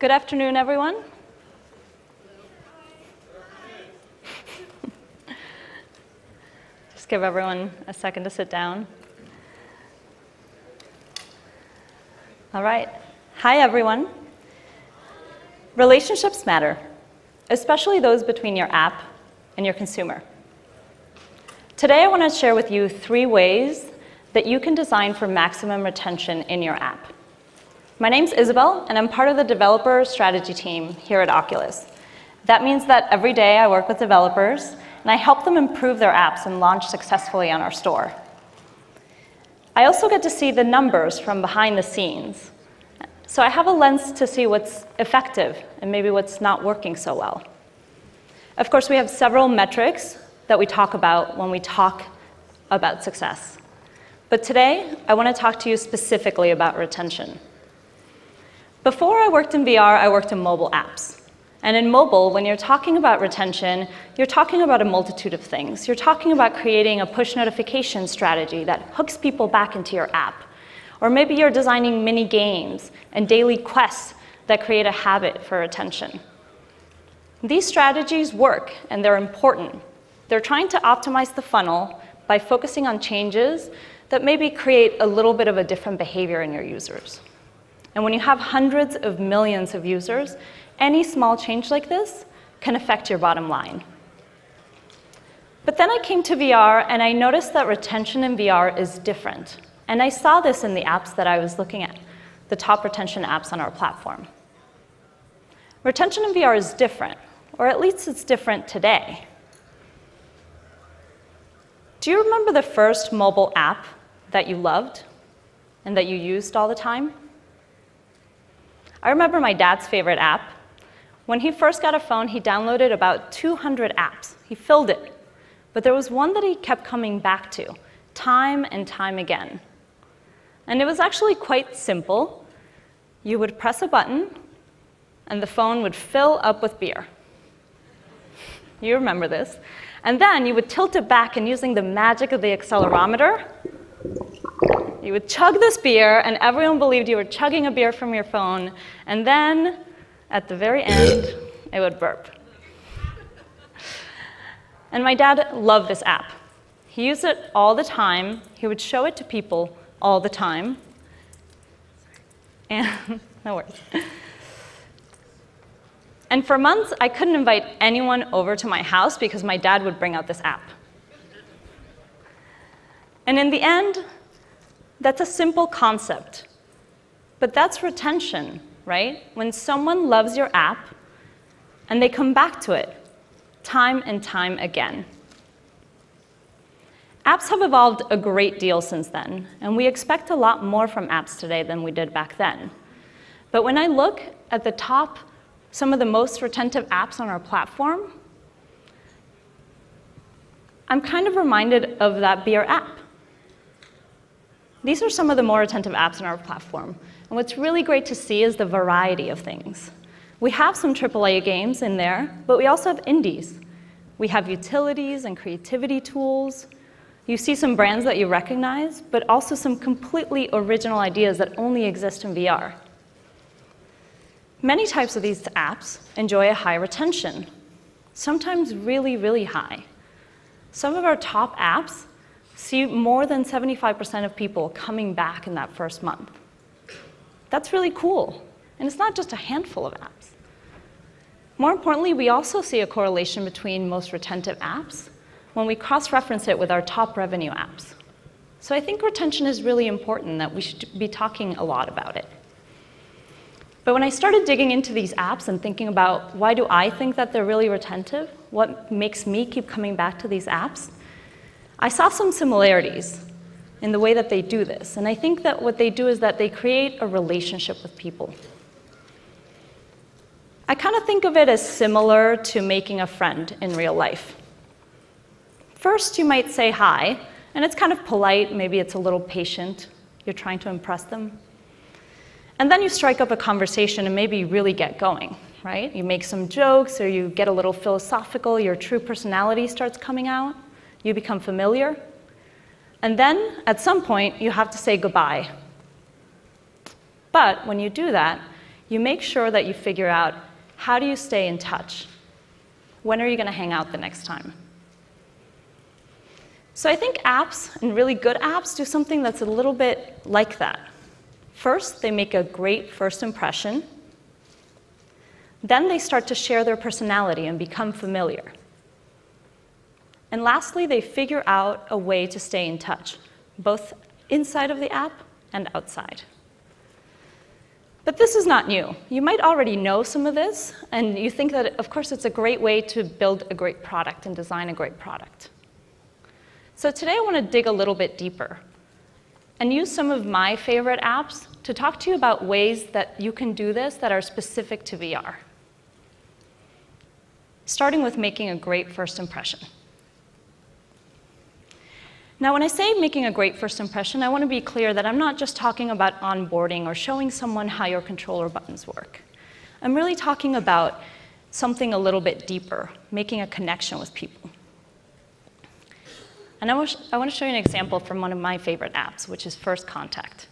Good afternoon, everyone. Just give everyone a second to sit down. All right. Hi, everyone. Relationships matter, especially those between your app and your consumer. Today, I want to share with you 3 ways that you can design for maximum retention in your app. My name's Isabel, and I'm part of the developer strategy team here at Oculus. That means that every day I work with developers, and I help them improve their apps and launch successfully on our store. I also get to see the numbers from behind the scenes. So I have a lens to see what's effective and maybe what's not working so well. Of course, we have several metrics that we talk about when we talk about success. But today, I want to talk to you specifically about retention. Before I worked in VR, I worked in mobile apps. And in mobile, when you're talking about retention, you're talking about a multitude of things. You're talking about creating a push notification strategy that hooks people back into your app. Or maybe you're designing mini games and daily quests that create a habit for retention. These strategies work, and they're important. They're trying to optimize the funnel by focusing on changes that maybe create a little bit of a different behavior in your users. And when you have hundreds of millions of users, any small change like this can affect your bottom line. But then I came to VR, and I noticed that retention in VR is different. And I saw this in the apps that I was looking at, the top retention apps on our platform. Retention in VR is different, or at least it's different today. Do you remember the first mobile app that you loved and that you used all the time? I remember my dad's favorite app. When he first got a phone, he downloaded about 200 apps. He filled it. But there was one that he kept coming back to, time and time again. And it was actually quite simple. You would press a button, and the phone would fill up with beer. You remember this. And then you would tilt it back, and using the magic of the accelerometer, you would chug this beer, and everyone believed you were chugging a beer from your phone. And then, at the very end, it would burp. And my dad loved this app. He used it all the time. He would show it to people all the time. And no worries. And for months, I couldn't invite anyone over to my house because my dad would bring out this app. And in the end, that's a simple concept. But that's retention, right? When someone loves your app, and they come back to it time and time again. Apps have evolved a great deal since then, and we expect a lot more from apps today than we did back then. But when I look at the top, some of the most retentive apps on our platform, I'm kind of reminded of that beer app. These are some of the more attentive apps on our platform. And what's really great to see is the variety of things. We have some AAA games in there, but we also have indies. We have utilities and creativity tools. You see some brands that you recognize, but also some completely original ideas that only exist in VR. Many types of these apps enjoy a high retention, sometimes really, really high. Some of our top apps see more than 75% of people coming back in that first month. That's really cool. And it's not just a handful of apps. More importantly, we also see a correlation between most retentive apps when we cross-reference it with our top revenue apps. So I think retention is really important, that we should be talking a lot about it. But when I started digging into these apps and thinking about why do I think that they're really retentive, what makes me keep coming back to these apps, I saw some similarities in the way that they do this. And I think that what they do is that they create a relationship with people. I kind of think of it as similar to making a friend in real life. First, you might say hi, and it's kind of polite. Maybe it's a little patient. You're trying to impress them. And then you strike up a conversation and maybe really get going, right? You make some jokes, or you get a little philosophical. Your true personality starts coming out. You become familiar. And then, at some point, you have to say goodbye. But when you do that, you make sure that you figure out, how do you stay in touch? When are you going to hang out the next time? So I think apps, and really good apps, do something that's a little bit like that. First, they make a great first impression. Then they start to share their personality and become familiar. And lastly, they figure out a way to stay in touch, both inside of the app and outside. But this is not new. You might already know some of this, and you think that, of course, it's a great way to build a great product and design a great product. So today I want to dig a little bit deeper and use some of my favorite apps to talk to you about ways that you can do this that are specific to VR. Starting with making a great first impression. Now, when I say making a great first impression, I want to be clear that I'm not just talking about onboarding or showing someone how your controller buttons work. I'm really talking about something a little bit deeper, making a connection with people. And I want to show you an example from one of my favorite apps, which is First Contact.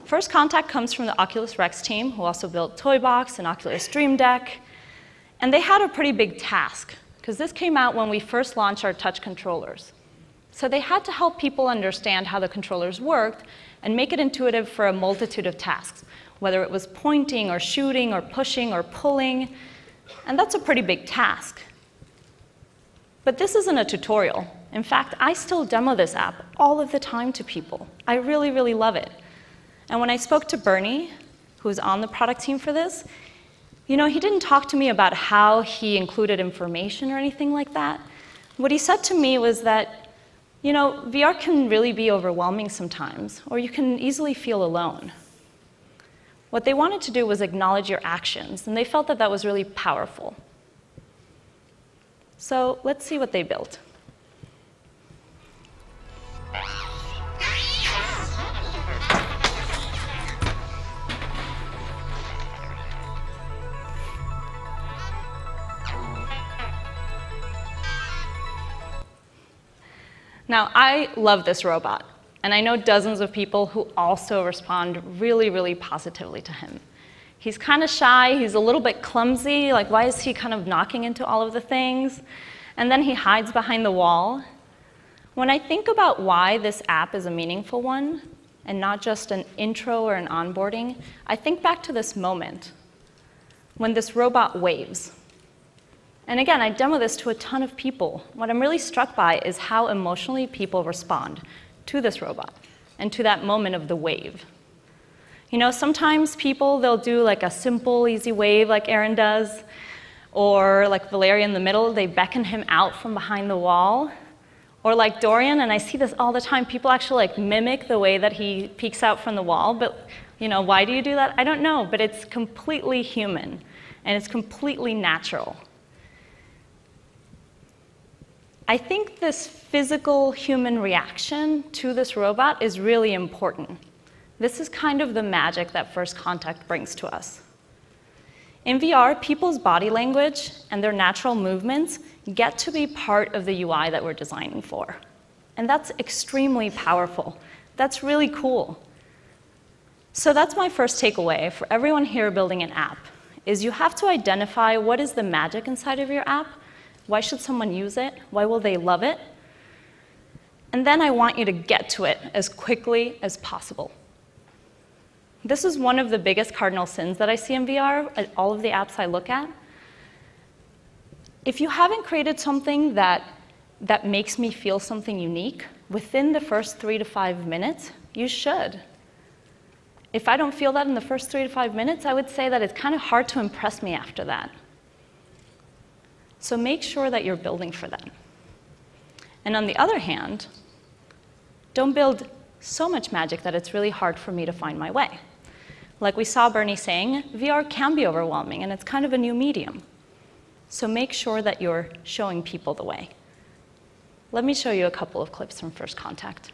First Contact comes from the Oculus Rex team, who also built Toybox and Oculus Dream Deck. And they had a pretty big task, because this came out when we first launched our touch controllers. So they had to help people understand how the controllers worked and make it intuitive for a multitude of tasks, whether it was pointing or shooting or pushing or pulling. And that's a pretty big task. But this isn't a tutorial. In fact, I still demo this app all of the time to people. I really, really love it. And when I spoke to Bernie, who's on the product team for this, he didn't talk to me about how he included information or anything like that. What he said to me was that, VR can really be overwhelming sometimes, or you can easily feel alone. What they wanted to do was acknowledge your actions, and they felt that that was really powerful. So let's see what they built. Now, I love this robot, and I know dozens of people who also respond really, really positively to him. He's kind of shy, he's a little bit clumsy, like why is he kind of knocking into all of the things? And then he hides behind the wall. When I think about why this app is a meaningful one, and not just an intro or an onboarding, I think back to this moment, when this robot waves. And again, I demo this to a ton of people. What I'm really struck by is how emotionally people respond to this robot and to that moment of the wave. Sometimes people, they'll do like a simple, easy wave like Aaron does, or like Valeria in the middle, they beckon him out from behind the wall. Or like Dorian, and I see this all the time, people actually like mimic the way that he peeks out from the wall, but why do you do that? I don't know, but it's completely human, and it's completely natural. I think this physical human reaction to this robot is really important. This is kind of the magic that First Contact brings to us. In VR, people's body language and their natural movements get to be part of the UI that we're designing for. And that's extremely powerful. That's really cool. So that's my first takeaway for everyone here building an app, is you have to identify what is the magic inside of your app. Why should someone use it? Why will they love it? And then I want you to get to it as quickly as possible. This is one of the biggest cardinal sins that I see in VR at all of the apps I look at. If you haven't created something that makes me feel something unique within the first 3 to 5 minutes, you should. If I don't feel that in the first 3 to 5 minutes, I would say that it's kind of hard to impress me after that. So make sure that you're building for that. And on the other hand, don't build so much magic that it's really hard for me to find my way. Like we saw Bernie saying, VR can be overwhelming, and it's kind of a new medium. So make sure that you're showing people the way. Let me show you a couple of clips from First Contact.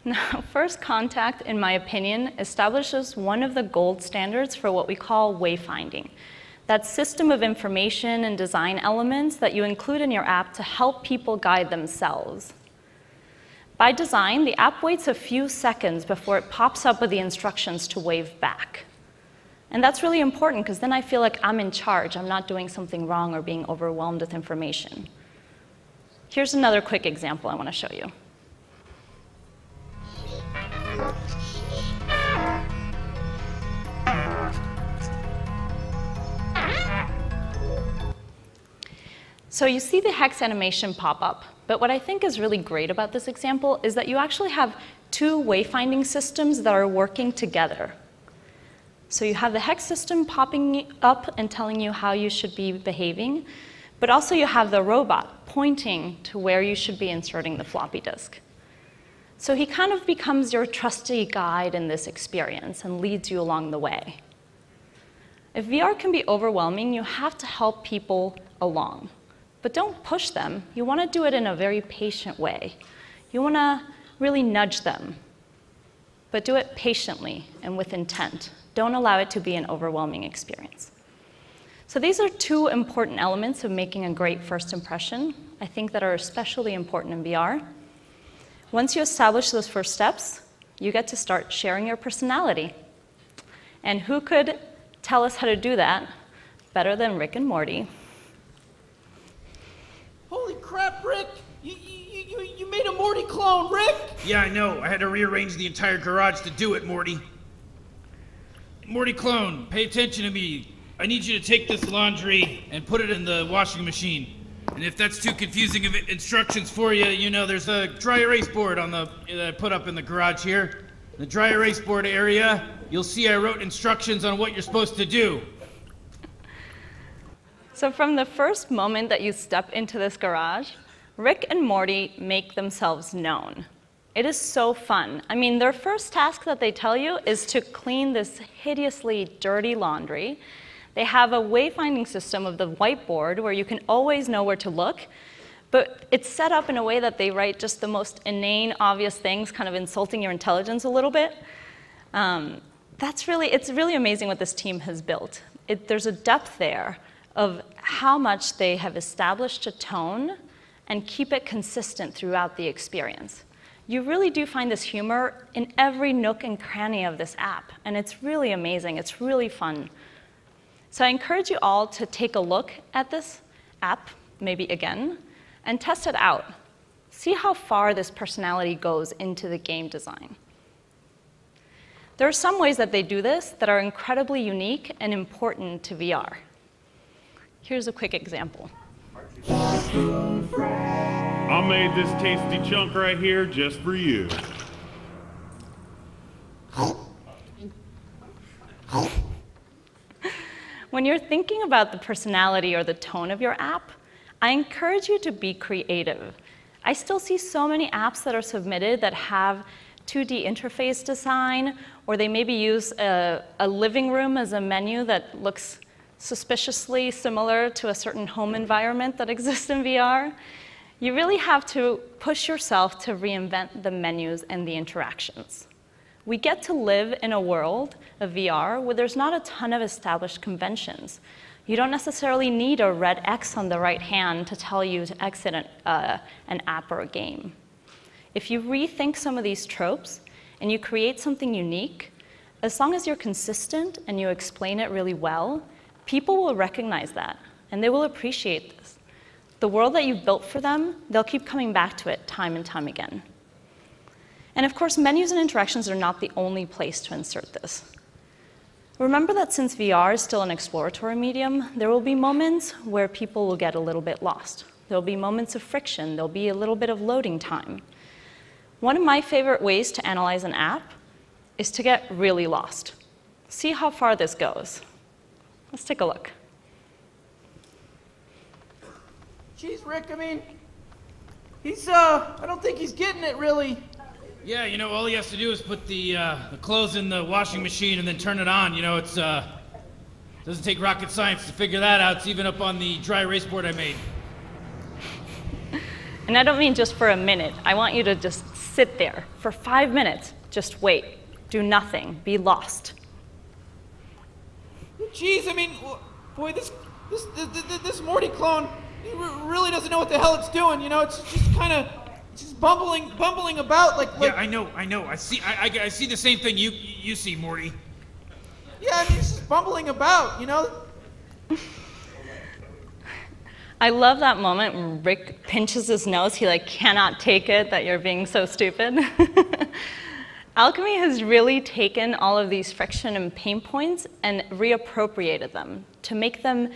Now, First Contact, in my opinion, establishes one of the gold standards for what we call wayfinding. that system of information and design elements that you include in your app to help people guide themselves. By design, the app waits a few seconds before it pops up with the instructions to wave back. And that's really important because then I feel like I'm in charge. I'm not doing something wrong or being overwhelmed with information. Here's another quick example I want to show you. So you see the hex animation pop up, but what I think is really great about this example is that you actually have two wayfinding systems that are working together. So you have the hex system popping up and telling you how you should be behaving, but also you have the robot pointing to where you should be inserting the floppy disk. So he kind of becomes your trusty guide in this experience and leads you along the way. If VR can be overwhelming, you have to help people along. But don't push them. You want to do it in a very patient way. You want to really nudge them, but do it patiently and with intent. Don't allow it to be an overwhelming experience. So these are two important elements of making a great first impression, I think, that are especially important in VR. Once you establish those first steps, you get to start sharing your personality. And who could tell us how to do that better than Rick and Morty? Holy crap, Rick! You made a Morty clone, Rick! Yeah, I know. I had to rearrange the entire garage to do it, Morty. Morty clone, pay attention to me. I need you to take this laundry and put it in the washing machine. And if that's too confusing of instructions for you, you know, there's a dry erase board on that I put up in the garage here. In the dry erase board area, you'll see I wrote instructions on what you're supposed to do. So from the first moment that you step into this garage, Rick and Morty make themselves known. It is so fun. I mean, their first task that they tell you is to clean this hideously dirty laundry. They have a wayfinding system of the whiteboard where you can always know where to look, but it's set up in a way that they write just the most inane, obvious things, kind of insulting your intelligence a little bit. It's really amazing what this team has built. There's a depth there of how much they have established a tone and keep it consistent throughout the experience. You really do find this humor in every nook and cranny of this app, and it's really amazing. It's really fun. So I encourage you all to take a look at this app, maybe again, and test it out. See how far this personality goes into the game design. There are some ways that they do this that are incredibly unique and important to VR. Here's a quick example. I made this tasty chunk right here just for you. When you're thinking about the personality or the tone of your app, I encourage you to be creative. I still see so many apps that are submitted that have 2D interface design, or they maybe use a living room as a menu that looks suspiciously similar to a certain home environment that exists in VR. You really have to push yourself to reinvent the menus and the interactions. We get to live in a world of VR where there's not a ton of established conventions. You don't necessarily need a red X on the right hand to tell you to exit an app or a game. If you rethink some of these tropes and you create something unique, as long as you're consistent and you explain it really well, people will recognize that, and they will appreciate this. The world that you've built for them, they'll keep coming back to it time and time again. And of course, menus and interactions are not the only place to insert this. Remember that since VR is still an exploratory medium, there will be moments where people will get a little bit lost. There'll be moments of friction. There'll be a little bit of loading time. One of my favorite ways to analyze an app is to get really lost. See how far this goes. Let's take a look. Jeez, Rick, I mean, I don't think he's getting it, really. Yeah, you know, all he has to do is put the clothes in the washing machine and then turn it on. You know, it's doesn't take rocket science to figure that out. It's even up on the dry erase board I made. And I don't mean just for a minute. I want you to just sit there for 5 minutes. Just wait. Do nothing. Be lost. Jeez, I mean, Boy, this Morty clone, he really doesn't know what the hell it's doing. You know, it's just kind of just bumbling about like. Yeah, I know. I see the same thing you see, Morty. Yeah, I mean, it's just bumbling about, you know. I love that moment when Rick pinches his nose. He like cannot take it that you're being so stupid. Alchemy has really taken all of these friction and pain points and reappropriated them to make them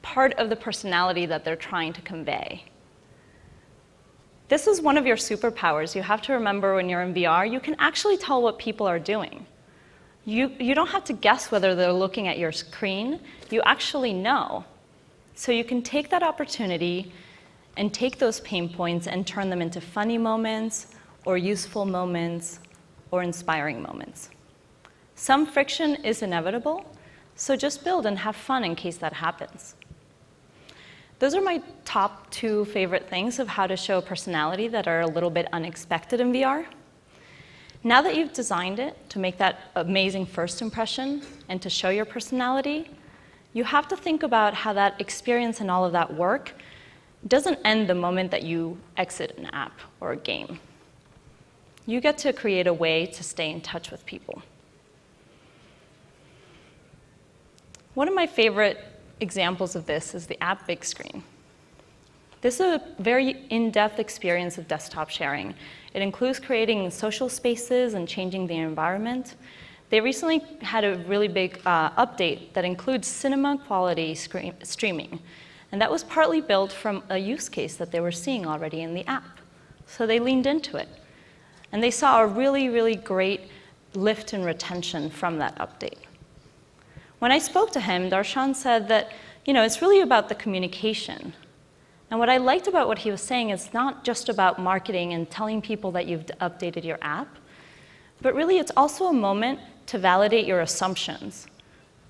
part of the personality that they're trying to convey. This is one of your superpowers. You have to remember when you're in VR, you can actually tell what people are doing. You don't have to guess whether they're looking at your screen. You actually know. So you can take that opportunity and take those pain points and turn them into funny moments or useful moments or inspiring moments. Some friction is inevitable, so just build and have fun in case that happens. Those are my top 2 favorite things of how to show personality that are a little bit unexpected in VR. Now that you've designed it to make that amazing first impression and to show your personality, you have to think about how that experience and all of that work doesn't end the moment that you exit an app or a game. You get to create a way to stay in touch with people. One of my favorite examples of this is the app Big Screen. This is a very in-depth experience of desktop sharing. It includes creating social spaces and changing the environment. They recently had a really big update that includes cinema quality streaming. And that was partly built from a use case that they were seeing already in the app. So they leaned into it. And they saw a really, really great lift in retention from that update. When I spoke to him, Darshan said that, it's really about the communication. And what I liked about what he was saying is not just about marketing and telling people that you've updated your app, but really it's also a moment to validate your assumptions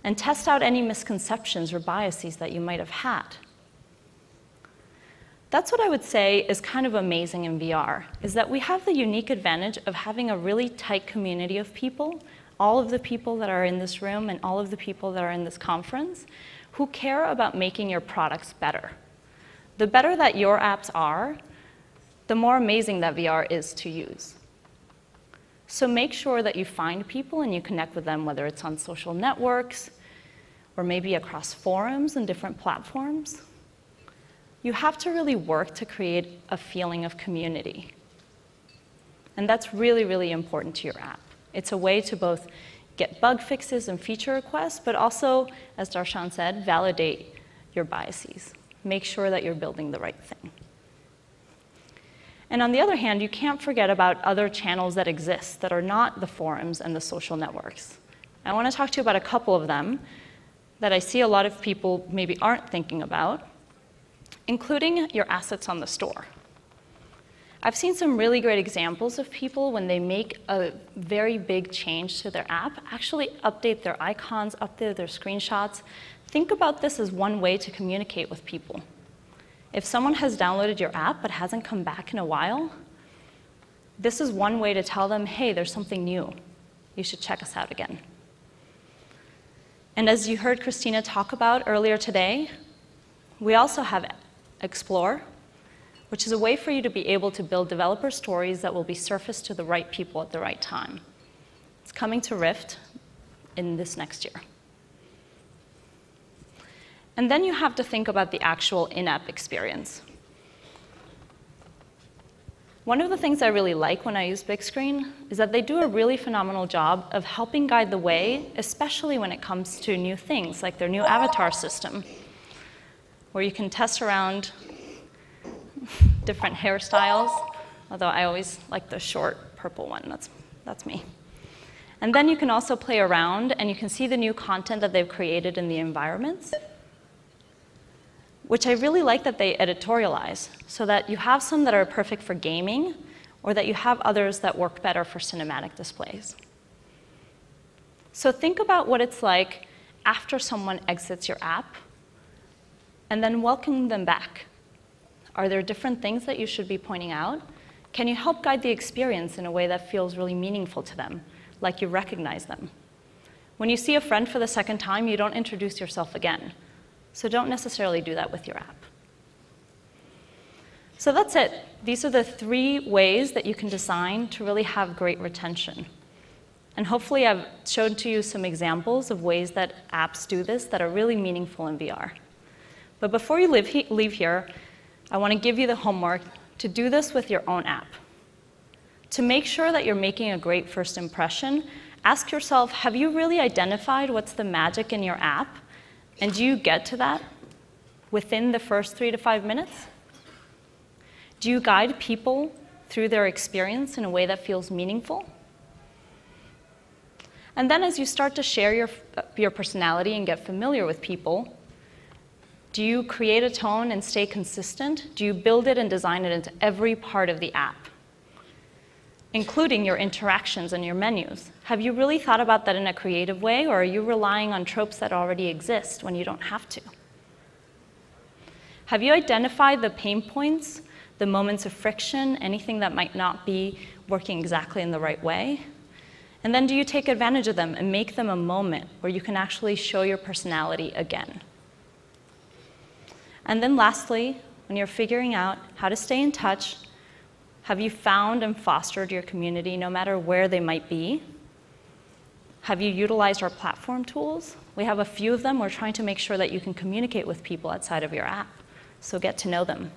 and test out any misconceptions or biases that you might have had. That's what I would say is kind of amazing in VR, is that we have the unique advantage of having a really tight community of people, all of the people that are in this room and all of the people that are in this conference, who care about making your products better. The better that your apps are, the more amazing that VR is to use. So make sure that you find people and you connect with them, whether it's on social networks or maybe across forums and different platforms. You have to really work to create a feeling of community. And that's really, really important to your app. It's a way to both get bug fixes and feature requests, but also, as Darshan said, validate your biases. Make sure that you're building the right thing. And on the other hand, you can't forget about other channels that exist that are not the forums and the social networks. I want to talk to you about a couple of them that I see a lot of people maybe aren't thinking about, including your assets on the store. I've seen some really great examples of people when they make a very big change to their app, actually update their icons, update their screenshots. Think about this as one way to communicate with people. If someone has downloaded your app but hasn't come back in a while, this is one way to tell them, hey, there's something new. You should check us out again. And as you heard Christina talk about earlier today, we also have Explore, which is a way for you to be able to build developer stories that will be surfaced to the right people at the right time. It's coming to Rift in this next year. And then you have to think about the actual in-app experience. One of the things I really like when I use Big Screen is that they do a really phenomenal job of helping guide the way, especially when it comes to new things, like their new avatar system, where you can test around different hairstyles, although I always like the short purple one. That's me. And then you can also play around, and you can see the new content that they've created in the environments, which I really like that they editorialize, so that you have some that are perfect for gaming, or that you have others that work better for cinematic displays. So think about what it's like after someone exits your app, and then welcome them back. Are there different things that you should be pointing out? Can you help guide the experience in a way that feels really meaningful to them, like you recognize them? When you see a friend for the second time, you don't introduce yourself again. So don't necessarily do that with your app. So that's it. These are the 3 ways that you can design to really have great retention. And hopefully I've shown to you some examples of ways that apps do this that are really meaningful in VR. But before you leave here, I want to give you the homework to do this with your own app. To make sure that you're making a great first impression, ask yourself, have you really identified what's the magic in your app? And do you get to that within the first 3 to 5 minutes? Do you guide people through their experience in a way that feels meaningful? And then as you start to share your personality and get familiar with people, do you create a tone and stay consistent? Do you build it and design it into every part of the app, including your interactions and your menus? Have you really thought about that in a creative way, or are you relying on tropes that already exist when you don't have to? Have you identified the pain points, the moments of friction, anything that might not be working exactly in the right way? And then do you take advantage of them and make them a moment where you can actually show your personality again? And then lastly, when you're figuring out how to stay in touch, have you found and fostered your community no matter where they might be? Have you utilized our platform tools? We have a few of them. We're trying to make sure that you can communicate with people outside of your app, so get to know them.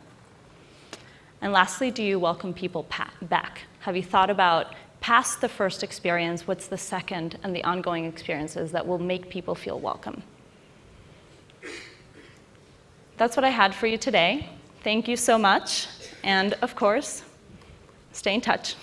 And lastly, do you welcome people back? Have you thought about, past the first experience, what's the second and the ongoing experiences that will make people feel welcome? That's what I had for you today. Thank you so much. And of course, stay in touch.